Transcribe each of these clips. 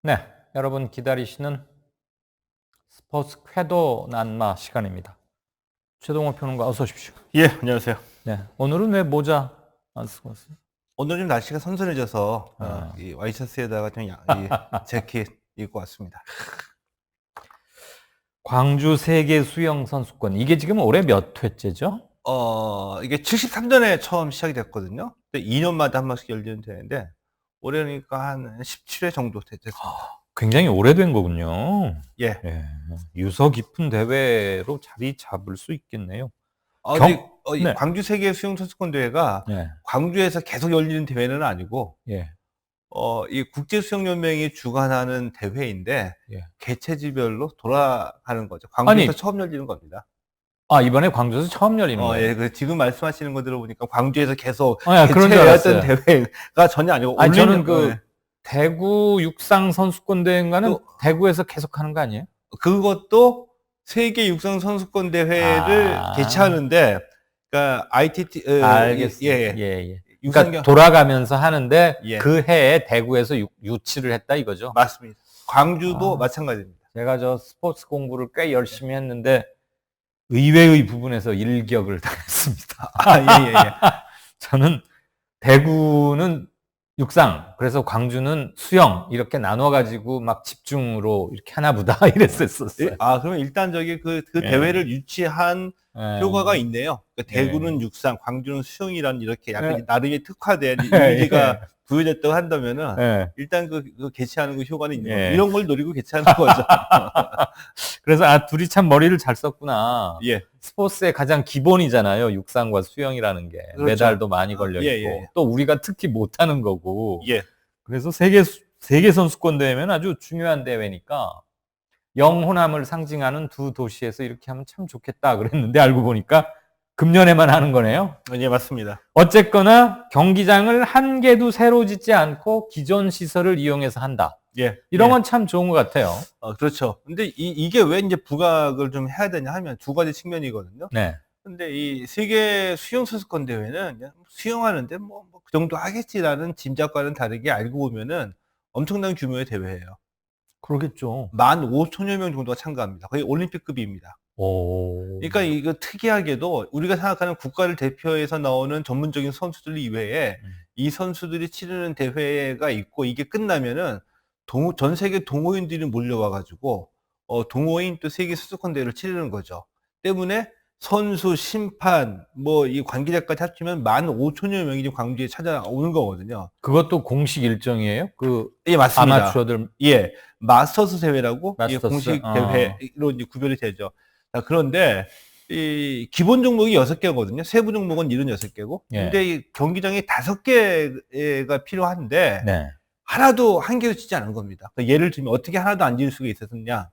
네, 여러분 기다리시는 스포츠 쾌도 난마 시간입니다. 최동호 평론가 어서 오십시오. 예, 안녕하세요. 네, 오늘은 왜 모자 안 쓰고 왔어요? 오늘 좀 날씨가 선선해져서 아. 이 와이셔츠에다가 좀 이 재킷 입고 왔습니다. 광주 세계 수영 선수권 이게 지금 올해 몇 회째죠? 이게 73년에 처음 시작이 됐거든요. 2년마다 한 번씩 열리는 대회인데 올해니까 한 17회 정도 됐습니다. 굉장히 오래된 거군요. 예. 예, 유서 깊은 대회로 자리 잡을 수 있겠네요. 근데 이 네. 광주 세계 수영 선수권 대회가 네, 광주에서 계속 열리는 대회는 아니고 예, 이 국제 수영 연맹이 주관하는 대회인데 예. 개체지별로 돌아가는 거죠. 광주에서 아니, 처음 열리는 겁니다. 이번에 광주에서 처음 열리는 거예요? 예. 지금 말씀하시는 거 들어보니까 광주에서 계속 그런 줄 개최해왔던 알았어요. 대회가 전혀 아니고 아니, 저는 예. 대구 육상 선수권 대회인가는 또 대구에서 계속 하는 거 아니에요? 그것도 세계 육상 선수권 대회를 개최하는데 그러니까 ITT 알겠어요. 예. 예. 육상 그러니까 돌아가면서 하는데 예. 그 해에 대구에서 유치를 했다 이거죠? 맞습니다. 광주도 아. 마찬가지입니다. 제가 저 스포츠 공부를 꽤 열심히 했는데 의외의 부분에서 일격을 당했습니다. 예. 저는 대구는 육상, 그래서 광주는 수영 이렇게 나눠 가지고 막 집중으로 이렇게 하나 보다 이랬었어요. 그러면 일단 그 예. 대회를 유치한 예. 효과가 있네요. 그러니까 예. 대구는 육상, 광주는 수영이란 이렇게 약간 예. 나름의 특화된 예. 이미지가 부여졌다고 한다면은 예. 일단 그 개최하는 그 효과는 있는 거죠. 예. 이런 걸 노리고 개최하는 거죠. 그래서 둘이 참 머리를 잘 썼구나. 예. 스포츠의 가장 기본이잖아요. 육상과 수영이라는 게. 그렇죠. 메달도 많이 걸려 있고. 예. 또 우리가 특히 못하는 거고. 예. 그래서 세계 선수권 대회면 아주 중요한 대회니까 영호남을 상징하는 두 도시에서 이렇게 하면 참 좋겠다 그랬는데 알고 보니까 금년에만 하는 거네요. 예, 맞습니다. 어쨌거나 경기장을 한 개도 새로 짓지 않고 기존 시설을 이용해서 한다. 예. 이런 예. 건 참 좋은 것 같아요. 그렇죠. 근데 이게 왜 이제 부각을 좀 해야 되냐 하면 두 가지 측면이거든요. 네. 근데 이 세계 수영 선수권 대회는 그냥 수영하는데 그 정도 하겠지라는 짐작과는 다르게 알고 보면은 엄청난 규모의 대회예요. 그러겠죠. 15,000여 명 정도가 참가합니다. 거의 올림픽급입니다. 오. 그러니까 이거 특이하게도 우리가 생각하는 국가를 대표해서 나오는 전문적인 선수들 이외에 이 선수들이 치르는 대회가 있고 이게 끝나면은 전 세계 동호인들이 몰려와 가지고 동호인 또 세계 선수권 대회를 치르는 거죠. 때문에 선수, 심판, 이 관계자까지 합치면 15,000여 명이 지금 광주에 찾아오는 거거든요. 그것도 공식 일정이에요? 예, 맞습니다. 아마추어들. 예. 마스터스 대회라고 마스터스? 공식 대회로 이제 구별이 되죠. 그런데 이 기본 종목이 6개거든요. 세부 종목은 76개고. 예. 근데 이 경기장이 5개가 필요한데 네. 하나도 한 개도 치지 않은 겁니다. 예를 들면 어떻게 하나도 안 지을 수가 있었느냐?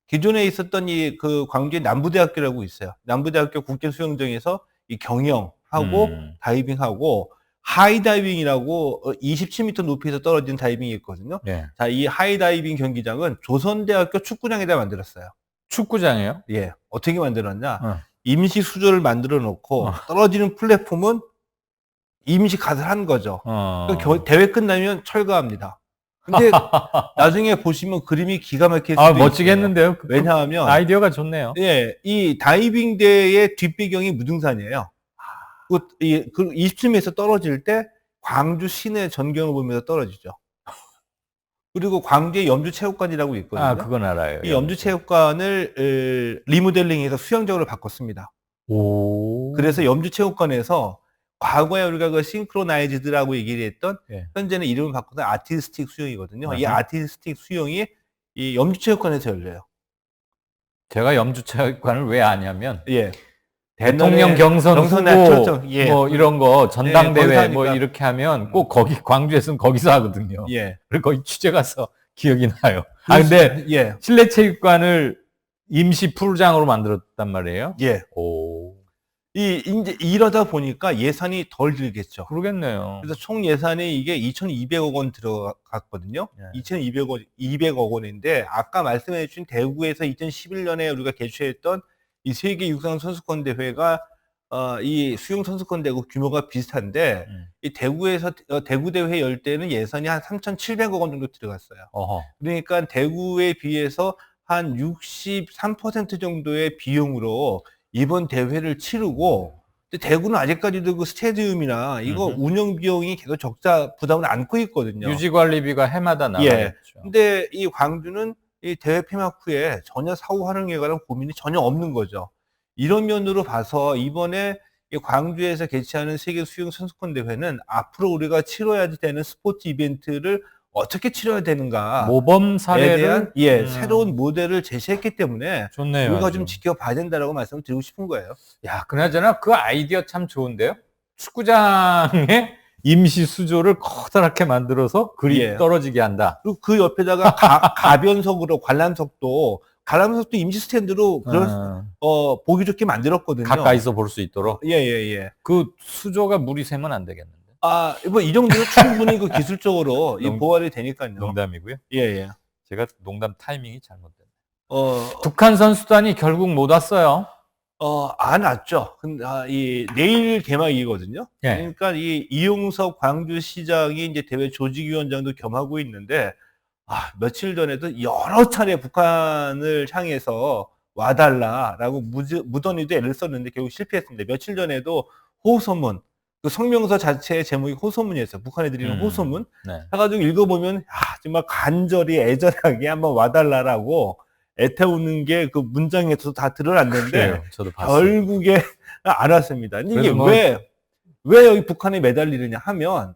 기존에 있었던 그 광주의 남부대학교라고 있어요. 남부대학교 국제수영장에서 이 경영하고 다이빙하고 하이다이빙이라고 27m 높이에서 떨어지는 다이빙이 있거든요. 네. 자, 이 하이다이빙 경기장은 조선대학교 축구장에다 만들었어요. 축구장이에요? 예. 어떻게 만들었냐? 임시 수조를 만들어 놓고 떨어지는 플랫폼은 임시 갓을 한 거죠. 대회 끝나면 철거합니다. 근데 나중에 보시면 그림이 기가 막힐 수도 멋지겠는데요? 있어요. 왜냐하면 아이디어가 좋네요. 예, 이 다이빙대의 뒷배경이 무등산이에요. 그 27m에서 떨어질 때 광주 시내 전경을 보면서 떨어지죠. 그리고 광주에 염주체육관이라고 있거든요. 그건 알아요. 이 염주체육관을 리모델링해서 수영장으로 바꿨습니다. 오. 그래서 염주체육관에서 과거에 우리가 그 싱크로나이즈드라고 얘기를 했던 현재는 이름을 바꿔서 아티스틱 수영이거든요. 이 아티스틱 수영이 이 염주체육관에서 열려요. 제가 염주체육관을 왜 아냐면 예. 대통령 경선 후보 예. 이런 거 전당대회 거기서 이렇게 하면 꼭 거기 광주에서는 거기서 하거든요. 예. 그리고 거기 취재 가서 기억이 나요. 근데 예. 실내 체육관을 임시 풀장으로 만들었단 말이에요. 예. 오. 이제 이러다 보니까 예산이 덜 들겠죠. 그러겠네요. 그래서 총 예산이 이게 2,200억 원 들어갔거든요. 예. 2,200억 원인데 아까 말씀해 주신 대구에서 2011년에 우리가 개최했던 이 세계 육상 선수권 대회가 이 수영 선수권 대구 규모가 비슷한데 이 대구에서 대구 대회 열 때는 예산이 한 3,700억 원 정도 들어갔어요. 어허. 그러니까 대구에 비해서 한 63% 정도의 비용으로 이번 대회를 치르고, 근데 대구는 아직까지도 그 스테디움이나 이거 운영 비용이 계속 적자 부담을 안고 있거든요. 유지 관리비가 해마다 나가겠죠. 근데 이 광주는 이 대회 폐막 후에 전혀 사후 활용에 관한 고민이 전혀 없는 거죠. 이런 면으로 봐서 이번에 이 광주에서 개최하는 세계 수영 선수권 대회는 앞으로 우리가 치러야 되는 스포츠 이벤트를 어떻게 치러야 되는가 모범 사례를 대한 새로운 모델을 제시했기 때문에 좋네요. 우리가 아주. 좀 지켜봐야 된다라고 말씀을 드리고 싶은 거예요. 야, 그나저나 그 아이디어 참 좋은데요. 축구장에 임시 수조를 커다랗게 만들어서 그립 예. 떨어지게 한다. 그리고 그 옆에다가 가변석으로 관람석도 임시 스탠드로 보기 좋게 만들었거든요. 가까이서 볼 수 있도록. 예. 그 수조가 물이 새면 안 되겠는데. 뭐 이 정도는 충분히 그 기술적으로 이 보완이 되니까요. 농담이고요. 예. 제가 농담 타이밍이 잘못됐네. 어, 북한 선수단이 결국 못 왔어요. 안 왔죠. 근데 이 내일 개막이거든요. 예. 그러니까 이 이용석 광주시장이 이제 대회 조직위원장도 겸하고 있는데, 며칠 전에도 여러 차례 북한을 향해서 와달라라고 무던히도 애를 썼는데 결국 실패했습니다. 며칠 전에도 호소문, 그 성명서 자체의 제목이 호소문이었어요. 북한에 드리는 호소문. 네. 해가지고 읽어보면 정말 간절히 애절하게 한번 와달라라고 애태우는 게 그 문장에서 다 드러났는데 그래요. 저도 봤어요. 결국에 안 왔습니다. 근데 이게 그래도 왜 여기 북한에 매달리느냐 하면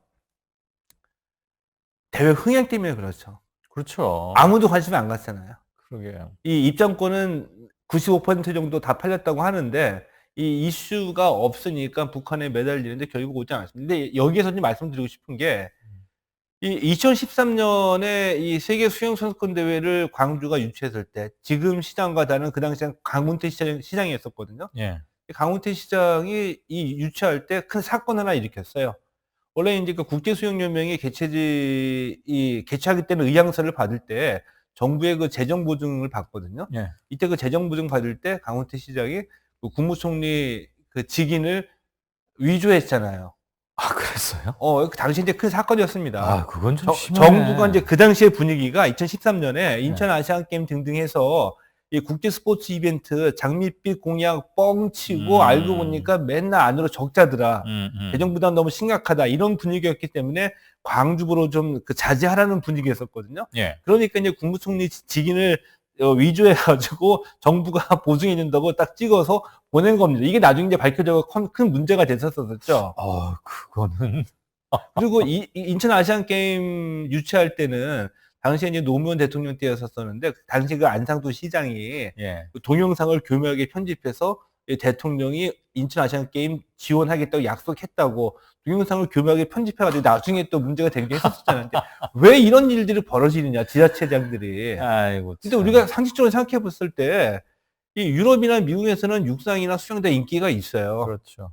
대회 흥행 때문에 그렇죠. 그렇죠. 아무도 관심이 안 갔잖아요. 그러게요. 이 입장권은 95% 정도 다 팔렸다고 하는데 이 이슈가 없으니까 북한에 매달리는데 결국 오지 않았습니다. 근데 여기에서 좀 말씀드리고 싶은 게 이 2013년에 이 세계 수영 선수권 대회를 광주가 유치했을 때 지금 시장과 다른 그 당시엔 강문태 시장이었었거든요. 예. 강문태 시장이 이 유치할 때 큰 사건 하나 일으켰어요. 원래 이제 그 국제수영연맹이 개최하기 때문에 의향서를 받을 때 정부의 그 재정 보증을 받거든요. 예. 이때 그 재정 보증 받을 때 강훈태 시장이 그 국무총리 그 직인을 위조했잖아요. 그랬어요? 그 당시 이제 큰 사건이었습니다. 그건 좀 심하네. 정부가 이제 그 당시의 분위기가 2013년에 인천 아시안 게임 등등 해서 이 국제 스포츠 이벤트 장밋빛 공약 뻥치고 알고 보니까 맨날 안으로 적자더라. 재정 부담 너무 심각하다. 이런 분위기였기 때문에 광주부로 좀 그 자제하라는 분위기였었거든요. 예. 그러니까 이제 국무총리 직인을 위조해가지고 정부가 보증해 준다고 딱 찍어서 보낸 겁니다. 이게 나중에 이제 밝혀져 큰 문제가 됐었었죠. 그거는 그리고 인천 아시안 게임 유치할 때는 당시에 이제 노무현 대통령 때였었는데 당시 그 안상도 시장이 예. 그 동영상을 교묘하게 편집해서 대통령이 인천 아시안 게임 지원하겠다고 약속했다고 동영상을 교묘하게 편집해가지고 나중에 또 문제가 되기도 했었잖아요. 왜 이런 일들이 벌어지느냐, 지자체장들이. 아이고. 근데 우리가 상식적으로 생각해 봤을 때 이 유럽이나 미국에서는 육상이나 수영대 인기가 있어요. 그렇죠.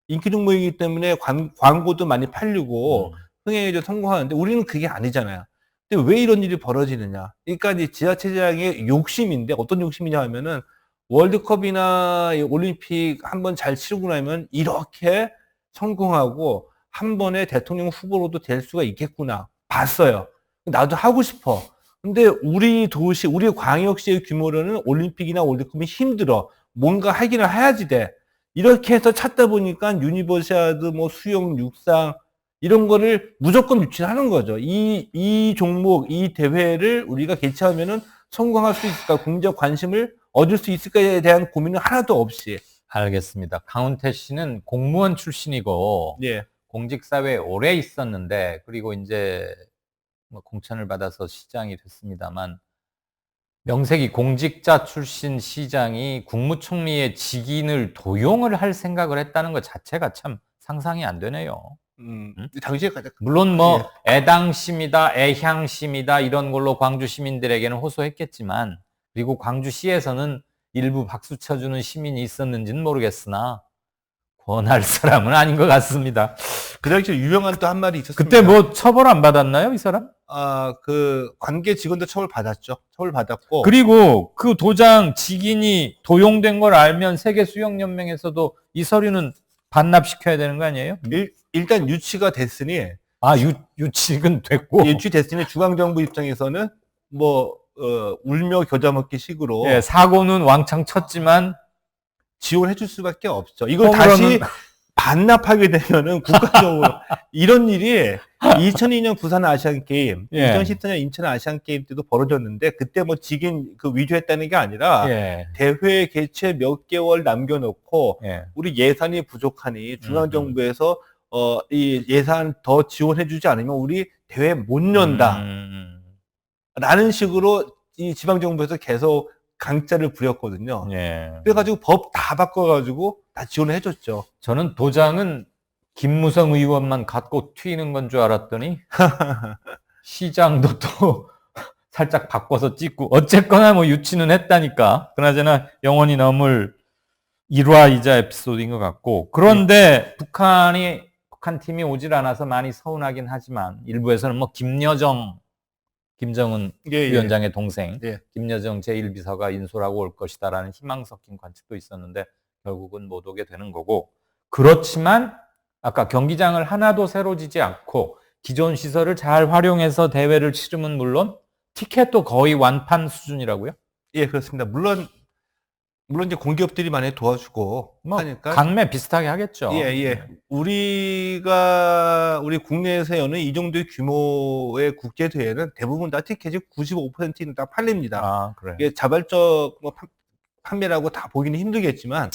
인기 종목이기 때문에 광고도 많이 팔리고 흥행에 좀 성공하는데 우리는 그게 아니잖아요. 근데 왜 이런 일이 벌어지느냐? 그러니까 이제 지자체장의 욕심인데 어떤 욕심이냐 하면은 월드컵이나 올림픽 한번 잘 치르고 나면 이렇게 성공하고 한 번에 대통령 후보로도 될 수가 있겠구나 봤어요. 나도 하고 싶어. 근데 우리 도시, 우리 광역시의 규모로는 올림픽이나 월드컵이 힘들어. 뭔가 하기는 해야지 돼. 이렇게 해서 찾다 보니까 유니버시아드, 뭐 수영, 육상 이런 거를 무조건 유치하는 거죠. 이 종목, 이 대회를 우리가 개최하면은 성공할 수 있을까, 국민적 관심을 얻을 수 있을까에 대한 고민은 하나도 없이. 알겠습니다. 강훈태 씨는 공무원 출신이고 예. 공직사회에 오래 있었는데 그리고 이제 뭐 공천을 받아서 시장이 됐습니다만 명색이 공직자 출신 시장이 국무총리의 직인을 도용을 할 생각을 했다는 것 자체가 참 상상이 안 되네요. 당시에 물론 뭐 애당심이다, 애향심이다 이런 걸로 광주 시민들에게는 호소했겠지만 그리고 광주시에서는 일부 박수 쳐주는 시민이 있었는지는 모르겠으나 권할 사람은 아닌 것 같습니다. 그 당시에 유명한 또 한 말이 있었습니다. 그때 뭐 처벌 안 받았나요, 이 사람? 그 관계 직원들 처벌받았죠. 처벌받았고. 그리고 그 도장 직인이 도용된 걸 알면 세계 수영연맹에서도 이 서류는 반납시켜야 되는 거 아니에요? 일단 유치가 됐으니 유칙은 됐고. 유치됐으니 중앙정부 입장에서는 뭐 울며 겨자 먹기 식으로 예, 사고는 왕창 쳤지만 지원해 줄 수밖에 없죠. 이걸 호불호는- 다시 반납하게 되면은 국가적으로 이런 일이 2002년 부산 아시안 게임, 예. 2014년 인천 아시안 게임 때도 벌어졌는데 그때 뭐 직인 그 위조했다는 게 아니라 예, 대회 개최 몇 개월 남겨놓고 예. 우리 예산이 부족하니 중앙정부에서 이 예산 더 지원해주지 않으면 우리 대회 못 연다. 라는 식으로 이 지방정부에서 계속 강짜를 부렸거든요. 예. 그래가지고 법 다 바꿔가지고 다 지원을 해줬죠. 저는 도장은 김무성 의원만 갖고 튀는 건 줄 알았더니 시장도 또 살짝 바꿔서 찍고 어쨌거나 뭐 유치는 했다니까. 그나저나 영원히 넘을 일화이자 에피소드인 것 같고. 그런데 북한 팀이 오질 않아서 많이 서운하긴 하지만 일부에서는 뭐 김정은 예, 위원장의 동생 예. 김여정 제1비서가 인솔하고 올 것이다라는 희망 섞인 관측도 있었는데 결국은 못 오게 되는 거고. 그렇지만 아까 경기장을 하나도 새로 지지 않고 기존 시설을 잘 활용해서 대회를 치르면 물론 티켓도 거의 완판 수준이라고요? 예, 그렇습니다. 물론 이제 공기업들이 많이 도와주고 뭐 하니까 강매 비슷하게 하겠죠. 예. 우리 국내에서 여는 이 정도의 규모의 국제 대회는 대부분 다 티켓이 95%는 다 팔립니다. 아, 그래. 이게 자발적 뭐 판매라고 다 보기는 힘들겠지만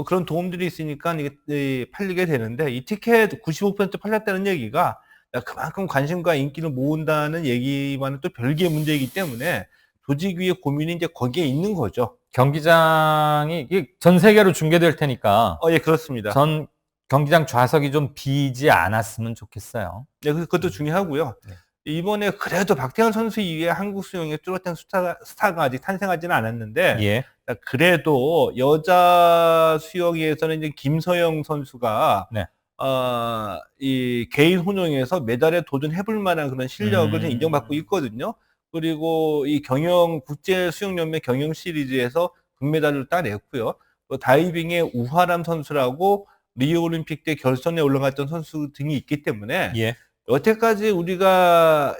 그런 도움들이 있으니까 이게 팔리게 되는데 이 티켓 95% 팔렸다는 얘기가 그만큼 관심과 인기를 모은다는 얘기와는 또 별개의 문제이기 때문에 조직위의 고민이 이제 거기에 있는 거죠. 경기장이 전 세계로 중계될 테니까 예, 그렇습니다. 전 경기장 좌석이 좀 비지 않았으면 좋겠어요. 네, 그것도 중요하고요. 네. 이번에 그래도 박태환 선수 이외에 한국 수영의 뚜렷한 스타가 아직 탄생하지는 않았는데 예. 그래도 여자 수영에서는 이제 김서영 선수가 네. 이 개인 혼용에서 메달에 도전해볼 만한 그런 실력을 인정받고 있거든요. 그리고 이 국제 수영연맹 경영 시리즈에서 금메달을 따냈고요. 또 다이빙의 우하람 선수라고 리오 올림픽 때 결선에 올라갔던 선수 등이 있기 때문에 예. 여태까지 우리가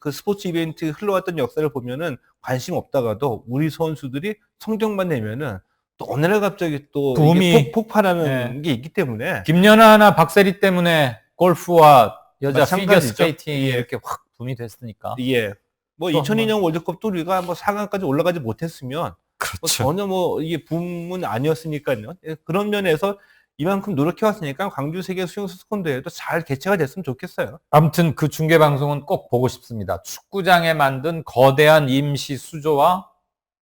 그 스포츠 이벤트 흘러왔던 역사를 보면은 관심 없다가도 우리 선수들이 성적만 내면은 또 어느 날 갑자기 또 붐이- 이게 폭발하는 게 있기 때문에 김연아나 박세리 때문에 골프와 여자 피겨 마찬가지죠. 스케이팅이 이렇게 확 붐이 됐으니까. 예. 뭐 또 2002년 월드컵도 우리가 뭐 4강까지 올라가지 못했으면 뭐 그렇죠. 전혀 뭐 이게 붐은 아니었으니까요. 예, 그런 면에서 이만큼 노력해왔으니까 광주 세계 수영 스콘 대회도 잘 개최가 됐으면 좋겠어요. 아무튼 그 중계 방송은 꼭 보고 싶습니다. 축구장에 만든 거대한 임시 수조와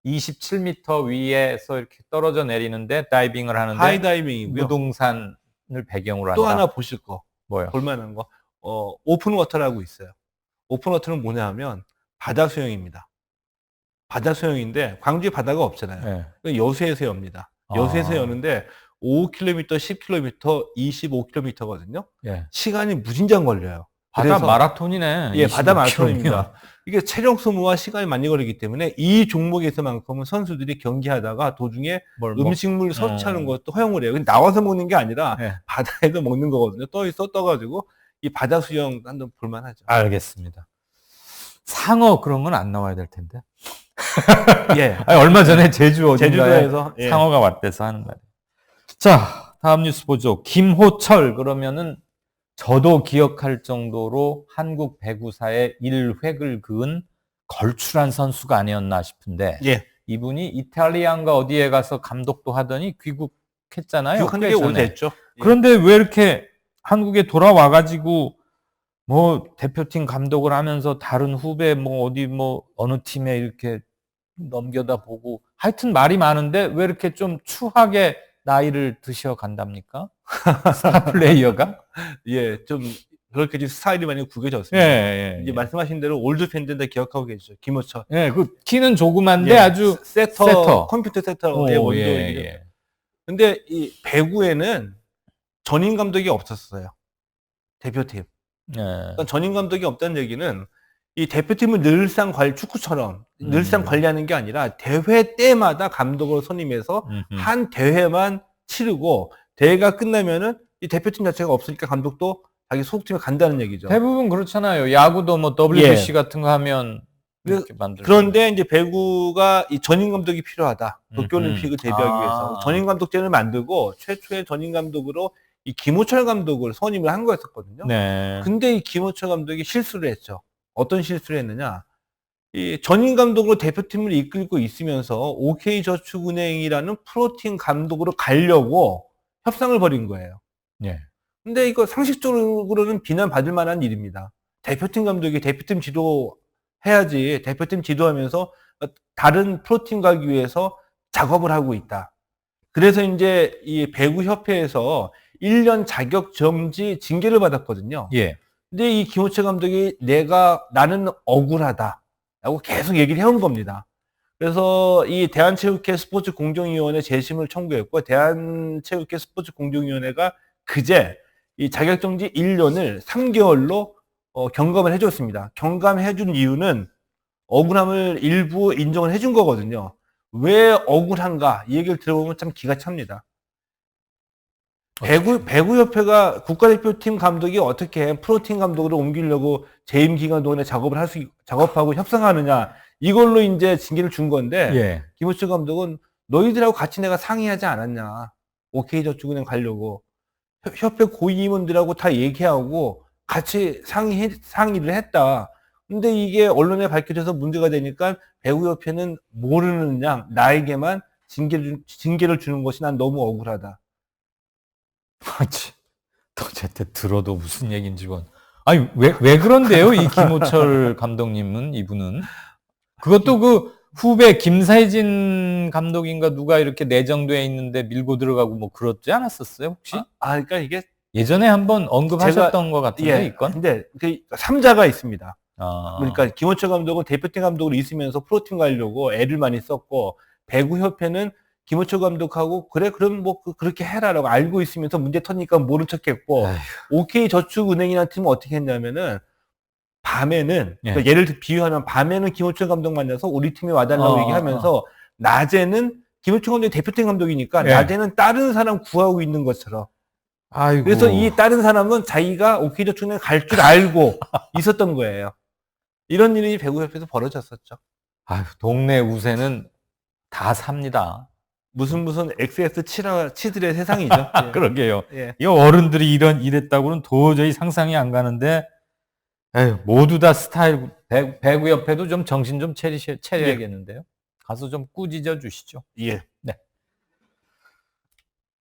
27m 위에서 이렇게 떨어져 내리는데 다이빙을 하는데 하이다이빙이고요. 무등산을 배경으로 한다. 또 하나 보실 거, 뭐요? 볼만한 거, 오픈워터라고 있어요. 오픈워터는 뭐냐 하면 바다 수영입니다. 바다 수영인데 광주에 바다가 없잖아요. 네. 여수에서 엽니다. 아. 여수에서 여는데 5km, 10km, 25km거든요. 예. 시간이 무진장 걸려요. 바다 그래서- 마라톤이네. 예, 바다 25km 이면. 마라톤입니다. 이게 체력 소모와 시간이 많이 걸리기 때문에 이 종목에서만큼은 선수들이 경기하다가 도중에 뭘 음식물 섭취하는 것도 허용을 해요. 근데 나와서 먹는 게 아니라 예. 바다에서 먹는 거거든요. 떠가지고 이 바다 수영 한번 볼만하죠. 알겠습니다. 상어 그런 건 안 나와야 될 텐데. 예. 아니, 얼마 전에 제주 어딘가에 제주도에서 예. 상어가 왔대서 하는 말이에요. 자, 다음 뉴스 보죠. 김호철 그러면은 저도 기억할 정도로 한국 배구사의 일획을 그은 걸출한 선수가 아니었나 싶은데 예. 이분이 이탈리안가 어디에 가서 감독도 하더니 귀국했잖아요. 기억한 게 꽤 전에. 오래됐죠. 예. 그런데 왜 이렇게 한국에 돌아와가지고 뭐 대표팀 감독을 하면서 다른 후배 뭐 어디 뭐 어느 팀에 이렇게 넘겨다 보고 하여튼 말이 많은데 왜 이렇게 좀 추하게 나이를 드셔 간답니까? 스타 플레이어가? 예, 좀 그렇게 좀 스타일이 많이 예, 구겨졌습니다. 예. 이제 말씀하신 대로 올드 팬들은 다 기억하고 계시죠. 김호철. 예, 그 키는 조그만데 예, 아주 세터. 컴퓨터 세터의 오, 원조인데. 예. 근데 이 배구에는 전임 감독이 없었어요. 대표팀. 예. 그러니까 전임 감독이 없다는 얘기는 이 대표팀을 늘상 축구처럼 늘상 관리하는 게 아니라 대회 때마다 감독을 선임해서 한 대회만 치르고 대회가 끝나면은 이 대표팀 자체가 없으니까 감독도 자기 소속팀에 간다는 얘기죠. 대부분 그렇잖아요. 야구도 뭐 WBC 같은 거 하면 이렇게 만들고. 그런데 이제 배구가 이 전임 감독이 필요하다. 도쿄올림픽을 대비하기 위해서 전임 감독제를 만들고 최초의 전임 감독으로 이 김호철 감독을 선임을 한 거였었거든요. 네. 근데 이 김호철 감독이 실수를 했죠. 어떤 실수를 했느냐? 이 전임 감독으로 대표팀을 이끌고 있으면서 OK저축은행이라는 프로팀 감독으로 가려고 협상을 벌인 거예요. 예. 근데 이거 상식적으로는 비난받을 만한 일입니다. 대표팀 감독이 대표팀 지도해야지. 대표팀 지도하면서 다른 프로팀 가기 위해서 작업을 하고 있다. 그래서 이제 이 배구협회에서 1년 자격 정지 징계를 받았거든요. 예. 근데 이 김호철 감독이 나는 억울하다라고 계속 얘기를 해온 겁니다. 그래서 이 대한체육회 스포츠공정위원회 재심을 청구했고, 대한체육회 스포츠공정위원회가 그제 이 자격정지 1년을 3개월로 경감을 해줬습니다. 경감해준 이유는 억울함을 일부 인정을 해준 거거든요. 왜 억울한가? 이 얘기를 들어보면 참 기가 찹니다. 배구협회가 국가대표팀 감독이 어떻게 프로팀 감독으로 옮기려고 재임 기간 동안에 작업하고 협상하느냐, 이걸로 이제 징계를 준 건데, 예. 김호철 감독은 너희들하고 같이 내가 상의하지 않았냐. OK저축은행 가려고. 협회 고위임원들하고 다 얘기하고 같이 상의를 했다. 근데 이게 언론에 밝혀져서 문제가 되니까 배구협회는 모르는 양 나에게만 징계를 주는 것이 난 너무 억울하다. 도대체 들어도 무슨 얘기인지 건. 아니, 왜 그런데요? 이 김호철 감독님은, 이분은. 그것도 그 후배 김사진 감독인가 누가 이렇게 내정돼 있는데 밀고 들어가고 뭐 그렇지 않았었어요, 혹시? 그러니까 이게 예전에 한번 언급하셨던 것 같은데, 이건? 근데 그 3자가 있습니다. 아. 그러니까 김호철 감독은 대표팀 감독으로 있으면서 프로팀 가려고 애를 많이 썼고, 배구협회는 김호철 감독하고 그럼 뭐 그렇게 해라라고 알고 있으면서 문제 터니까 모른 척했고, OK저축은행이라는 팀은 어떻게 했냐면은 밤에는 그러니까 예를 비유하면 밤에는 김호철 감독 만나서 우리 팀에 와달라고 얘기하면서 낮에는 김호철 감독이 대표팀 감독이니까 낮에는 다른 사람 구하고 있는 것처럼. 아이고. 그래서 이 다른 사람은 자기가 OK저축은행 갈 줄 알고 있었던 거예요. 이런 일이 배구협회에서 벌어졌었죠. 아유, 동네 우세는 다 삽니다. 무슨 XS 치들의 세상이죠. 예. 그러게요. 예. 이 어른들이 이랬다고는 도저히 상상이 안 가는데, 에휴, 모두 다 스타일, 배구협회도 좀 정신 좀 차려야겠는데요. 가서 좀 꾸짖어 주시죠. 예. 네.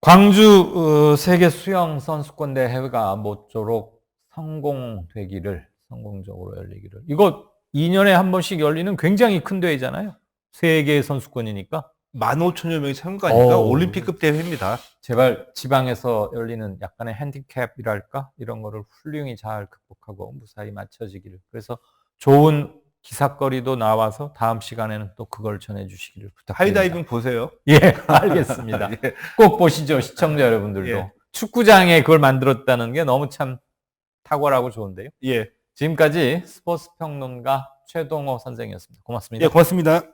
광주 세계 수영 선수권 대회가 모쪼록 성공적으로 열리기를. 이거 2년에 한 번씩 열리는 굉장히 큰 대회잖아요. 세계 선수권이니까. 15,000여 명이 참가하니까 올림픽급 대회입니다. 제발 지방에서 열리는 약간의 핸디캡이랄까? 이런 거를 훌륭히 잘 극복하고 무사히 마쳐지기를. 그래서 좋은 기사거리도 나와서 다음 시간에는 또 그걸 전해주시기를 부탁드립니다. 하이다이빙 보세요. 예, 알겠습니다. 예. 꼭 보시죠, 시청자 여러분들도. 예. 축구장에 그걸 만들었다는 게 너무 참 탁월하고 좋은데요. 예. 지금까지 스포츠 평론가 최동호 선생이었습니다. 고맙습니다. 예, 고맙습니다.